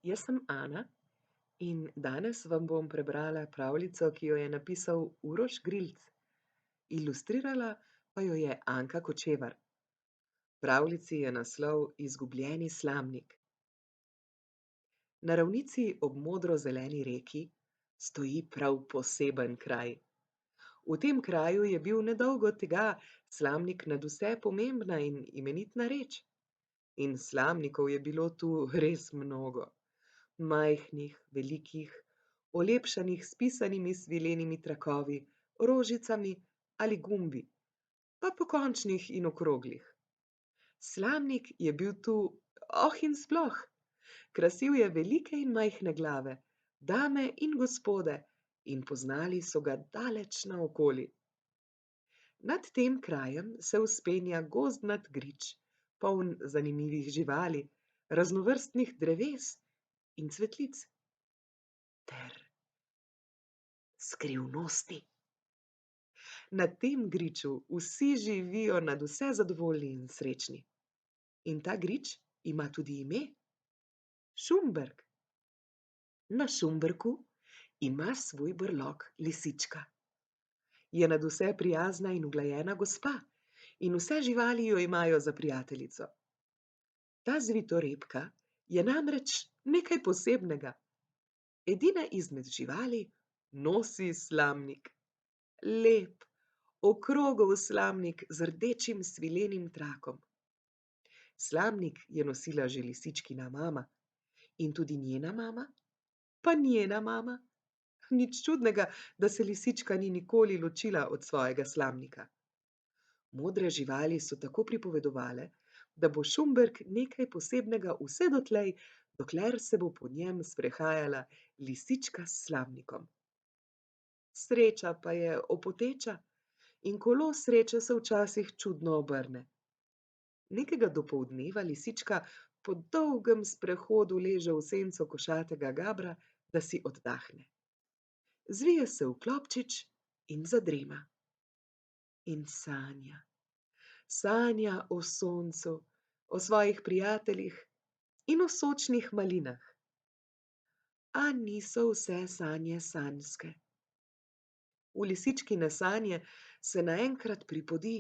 Jaz sem Ana in danes vam bom prebrala pravljico, ki jo je napisal Uroš Grilc, ilustrirala pa jo je Anka Kočevar. Pravljici je naslov Izgubljeni slamnik. Na ravnici ob modro-zeleni reki stoji prav poseben kraj. V tem kraju je bil nedolgo tega slamnik nadvse pomembna in imenitna reč. In slamnikov je bilo tu res mnogo. Majhnih, velikih, olepšanih s pisanimi svilenimi trakovi, rožicami ali gumbi, pa pokončnih in okroglih. Slamnik je bil tu in sploh. Krasil je velike in majhne glave, dame in gospode, in poznali so ga daleč naokoli. Nad tem krajem se vzpenja gozdnat grič, poln zanimivih živali, raznovrstnih dreves in cvetlic ter skrivnosti. Na tem griču vsi živijo nadvse zadovoljni in srečni. In ta grič ima tudi ime Šumberk. Na Šumberku ima svoj brlog lisička. Je nadvse prijazna in uglajena gospa in vse živali jo imajo za prijateljico. Ta zvitorepka je namreč nekaj posebnega. Edina izmed živali nosi slamnik. Lep, okrogel slamnik z rdečim svilenim trakom. Slamnik je nosila že lisičkina mama in tudi njena mama, pa njena mama. Nič čudnega, da se lisička ni nikoli ločila od svojega slamnika. Modre živali so tako pripovedovale, da bo Šumberk nekaj posebnega vse dotlej, dokler se bo po njem sprehajala lisička s slamnikom. Sreča pa je opoteča in kolo sreče se včasih čudno obrne. Nekega dopoldneva lisička po dolgem sprehodu leže v senco košatega gabra, da si oddahne. Zvije se v klobčič in zadrema. In sanja. Sanja o soncu, o svojih prijateljih in o sočnih malinah. A niso vse sanje sanjske. V lisičkine sanje se naenkrat pripodi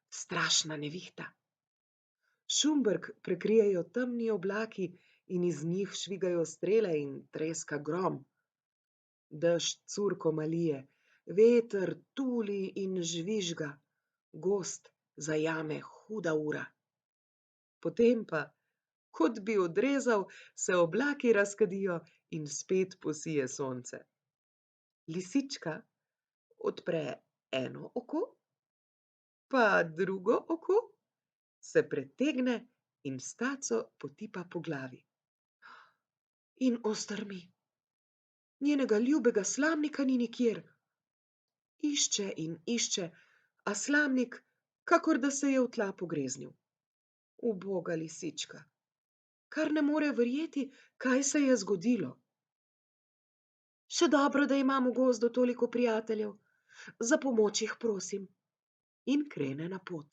strašna nevihta. Šumberk prekrijejo temni oblaki in iz njih švigajo strele in treska grom. Dež curko malije, veter tuli in žvižga, gozd zajame huda ura. Potem pa, kot bi odrezal, se oblaki razkadijo in spet posije sonce. Lisička odpre eno oko, pa drugo oko, se pretegne in s taco potipa po glavi. In ostrmi. Njenega ljubega slamnika ni nikjer. Išče in išče, a slamnik, kakor da se je v tla pogreznil. Uboga lisička, kar ne more verjeti, kaj se je zgodilo. Še dobro, da imam v gozdu toliko prijateljev, za pomoč jih prosim. In krene na pot.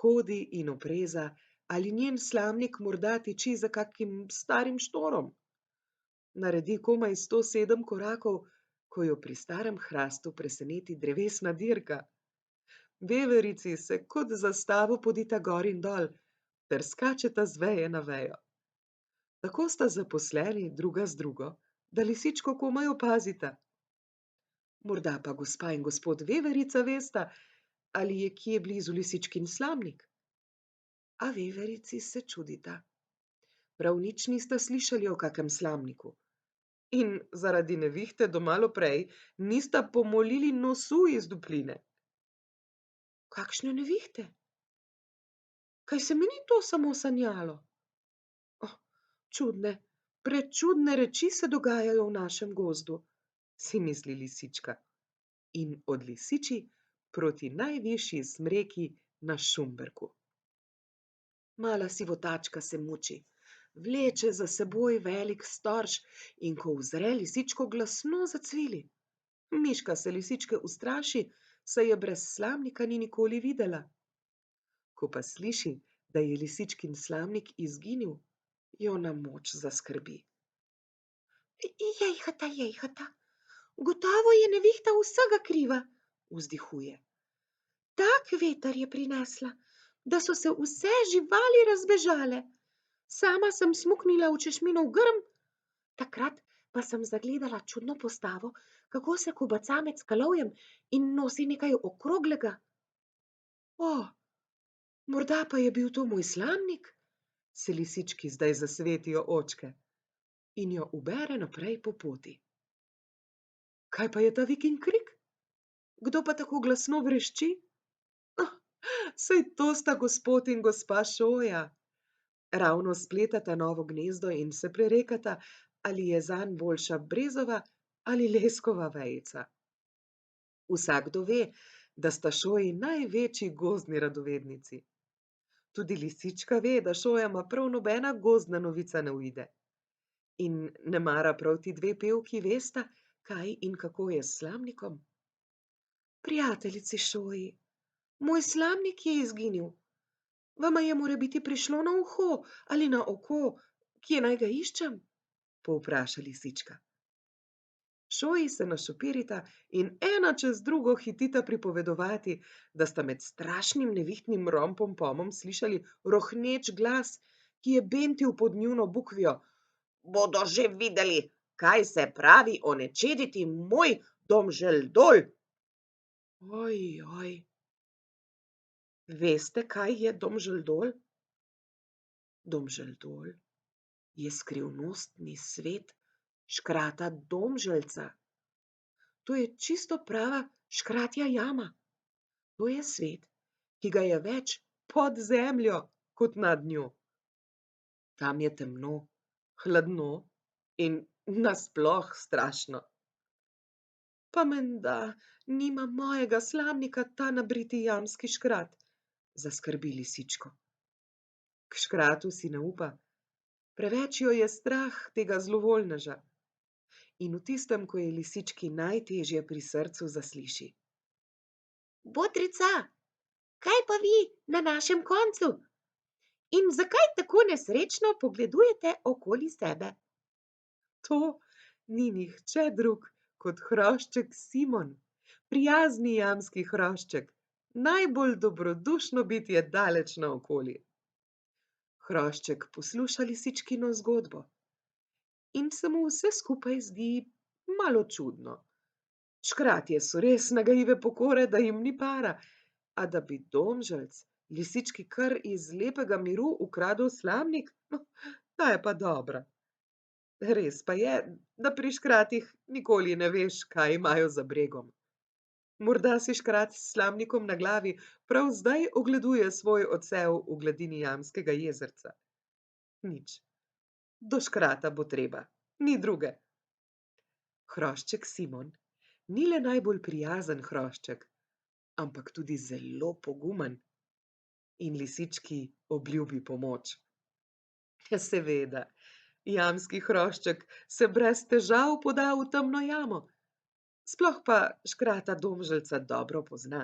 Hodi in opreza, ali njen slamnik morda tiči za kakim starim štorom. Naredi komaj 107 korakov, ko jo pri starem hrastu preseneti drevesna dirka. Veverici se kot za stavo podita gor in dol, ter skačeta z veje na vejo. Tako sta zaposleni druga z drugo, da lisičko komaj opazita. Morda pa gospa in gospod Veverica vesta, ali je kje blizu lisičkin slamnik. A veverici se čudita. Prav nič nista slišali o kakem slamniku. In zaradi nevihte do malo prej nista pomolili nosu iz dupline. Kakšne nevihte? Kaj se mi ni to samo sanjalo? Čudne, prečudne reči se dogajajo v našem gozdu, si misli lisička. In odlisiči proti najvišji smreki na Šumberku. Mala sivotačka se muči, vleče za seboj velik storž in ko uzre lisičko, glasno zacvili. Miška se lisičke ustraši, saj je brez slamnika ni nikoli videla. Ko pa sliši, da je lisičkin slamnik izginil, jo na moč zaskrbi. Jejhata, jejhata, gotovo je nevihta vsega kriva, vzdihuje. Tak veter je prinesla, da so se vse živali razbežale. Sama sem smuknila v češminov grm, takrat pa sem zagledala čudno postavo, kako se kubaca med skalovjem in nosi nekaj okroglega. O, morda pa je bil to moj slamnik, se lisički zdaj zasvetijo očke in jo ubere naprej po poti. Kaj pa je ta vik in krik? Kdo pa tako glasno vrešči? Saj to sta gospod in gospa Šoja. Ravno spletata novo gnezdo in se prerekata, ali je zanj boljša brezova ali leskova vejica. Vsakdo ve, da sta Šoji največji gozdni radovednici. Tudi lisička ve, da Šojama prav nobena gozdna novica ne uide. In ne mara prav ti dve pevki vesta, kaj in kako je s slamnikom? Prijateljici Šoji, moj slamnik je izginil. Vama je morebiti prišlo na uho ali na oko, kje naj ga iščem? Povpraša lisička. Šoji se našopirita in ena čez drugo hitita pripovedovati, da sta med strašnim nevihtnim rompompomom slišali rohneč glas, ki je bentil pod njuno bukvijo. Bodo že videli, kaj se pravi onečediti moj domželdol. Oj, oj. Veste, kaj je domželdol? Domželdol je skrivnostni svet škrata Domželca. To je čisto prava škratja jama. To je svet, ki ga je več pod zemljo kot nad njo. Tam je temno, hladno in nasploh strašno. Pa menda nima mojega slamnika ta nabriti jamski škrat, zaskrbi lisičko. K škratu si ne upa, preveč jo je strah tega zlovoljneža. In v tistem, ko je lisički najtežje pri srcu, zasliši. Botrica, kaj pa vi na našem koncu? In zakaj tako nesrečno pogledujete okoli sebe? To ni nihče drug kot hrošček Simon, prijazni jamski hrošček, najbolj dobrodušno bitje daleč naokoli. Hrošček posluša lisičkino zgodbo in se mu vse skupaj zdi malo čudno. Škratje so res nagajive pokore, da jim ni para, a da bi Domžalc lisički kar iz lepega miru ukradel slamnik, ta je pa dobra. Res pa je, da pri škratih nikoli ne veš, kaj imajo za bregom. Morda si škrat s slamnikom na glavi prav zdaj ogleduje svoj odsev v gladini Jamskega jezerca. Nič. Do škrata bo treba, ni druge. Hrošček Simon ni le najbolj prijazen hrošček, ampak tudi zelo pogumen. In lisički obljubi pomoč. Seveda, jamski hrošček se brez težav poda v temno jamo, sploh pa škrata Domžalca dobro pozna.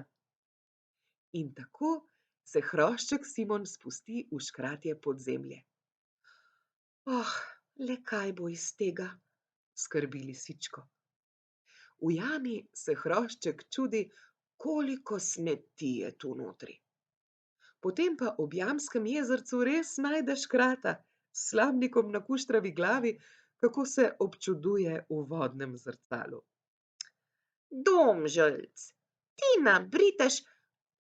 In tako se hrošček Simon spusti v škratje podzemlje. Le kaj bo iz tega, skrbi lisičko. V jami se hrošček čudi, koliko smeti je tu notri. Potem pa ob Jamskem jezercu res najde škrata s slamnikom na kuštravi glavi, kako se občuduje v vodnem zrcalu. Domžalc, ti nabritež,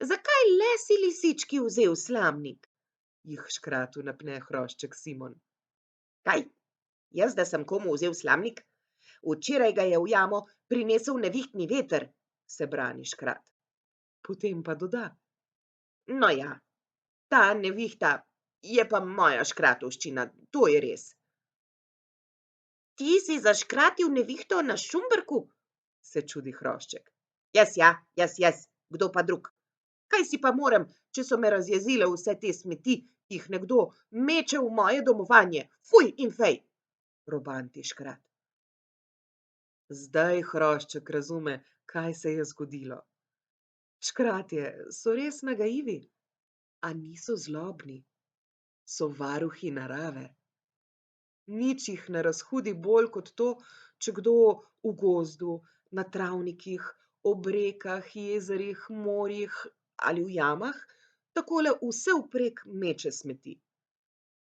zakaj le si lisički vzel slamnik? Jih škratu napne hrošček Simon. Kaj, jaz da sem komu vzel slamnik? Včeraj ga je v jamo prinesel nevihtni veter, se brani škrat. Potem pa doda. No ja, ta nevihta je pa moja škratovščina, to je res. Ti si zaškratil nevihto na Šumberku? Se čudi hrošček. Jaz, kdo pa drug? Kaj si pa morem, če so me razjezile vse te smeti, ki jih nekdo meče v moje domovanje? Fuj in fej, robanti škrat. Zdaj hrošček razume, kaj se je zgodilo. Škratje so res nagajivi, a niso zlobni, so varuhi narave. Nič jih ne razhudi bolj kot to, če kdo v gozdu, na travnikih, ob rekah, jezerih, morjih ali v jamah takole vsevprek meče smeti.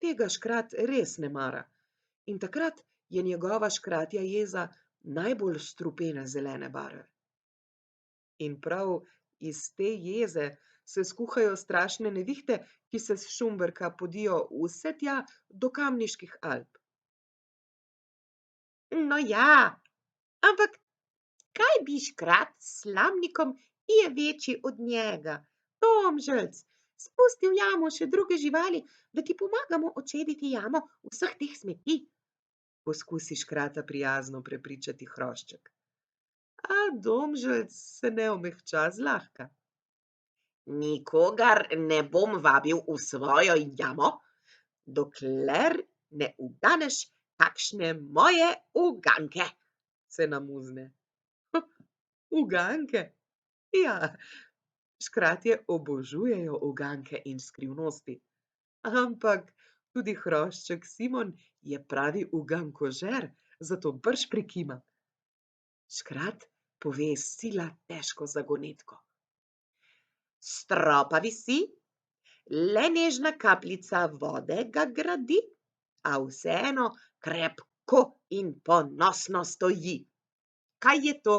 Tega škrat res ne mara in takrat je njegova škratja jeza najbolj strupene zelene barve. In prav iz te jeze se skuhajo strašne nevihte, ki se s Šumberka podijo vse tja do Kamniških Alp. No ja, ampak kaj bi škrat s slamnikom, ki je večji od njega? Tomželc, spusti v jamo še druge živali, da ti pomagamo očediti jamo vseh teh smeti. Poskusi škrata prijazno prepričati hrošček. A Domžalc se ne omehča zlahka. Nikogar ne bom vabil v svojo jamo, dokler ne uganeš kakšne moje uganke, se namuzne. Uganke? Ja, škratje obožujejo uganke in skrivnosti, ampak tudi hrošček Simon je pravi ugankožer, zato brž prikima. Škrat pove s sila težko zagonetko. S stropa visi, le nežna kapljica vode ga gradi, a vseeno krepko in ponosno stoji. Kaj je to?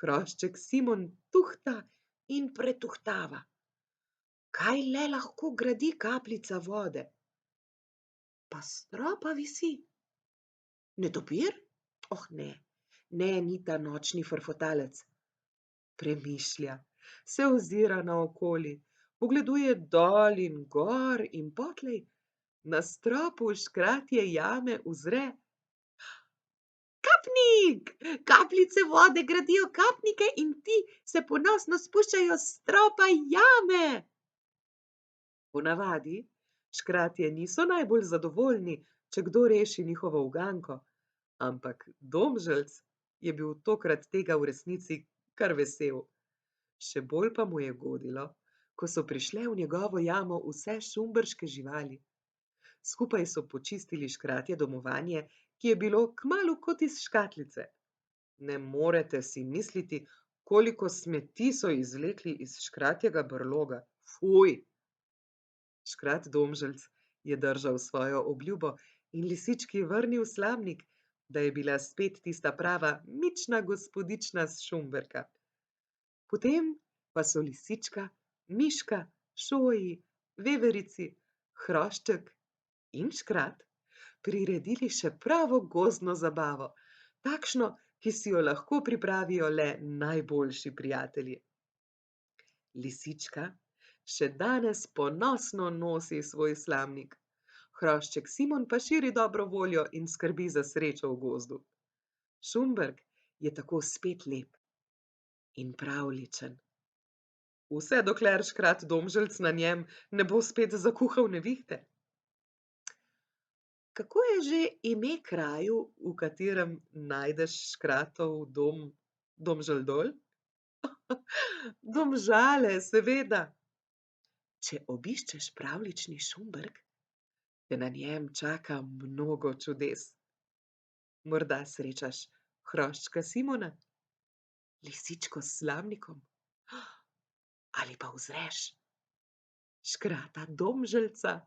Hrošček Simon tuhta in pretuhtava. Kaj le lahko gradi kapljica vode? Pa s stropa visi. Netopir? Oh ne, ni ta nočni frfotalec. Premišlja, se ozira naokoli, pogleduje dol in gor in potlej na stropu škratje jame uzre. Kapnik! Kapljice vode gradijo kapnike in ti se ponosno spuščajo s stropa jame. Ponavadi škratje niso najbolj zadovoljni, če kdo reši njihovo uganko, ampak Domžalc je bil tokrat tega v resnici kar vesel. Še bolj pa mu je godilo, ko so prišle v njegovo jamo vse šumberške živali. Skupaj so počistili škratje domovanje, ki je bilo kmalu kot iz škatlice. Ne morete si misliti, koliko smeti so izvlekli iz škratjega brloga. Fuj! Škrat Domžalc je držal svojo obljubo in lisički vrnil slamnik, da je bila spet tista prava mična gospodična s Šumberka. Potem pa so lisička, miška, šoji, veverici, hrošček in škrat priredili še pravo gozdno zabavo, takšno, ki si jo lahko pripravijo le najboljši prijatelji. Lisička še danes ponosno nosi svoj slamnik, hrošček Simon pa širi dobro voljo in skrbi za srečo v gozdu. Šumberk je tako spet lep in pravljičen. Vse dokler škrat Domžalc na njem ne bo spet zakuhal nevihte. Kako je že ime kraju, v katerem najdeš škratov dom, Domžaldol? Domžale, seveda. Če obiščeš pravljični Šumberk, te na njem čaka mnogo čudes. Morda srečaš hroščka Simona, lisičko s slamnikom, ali pa uzreš škrata Domžalca.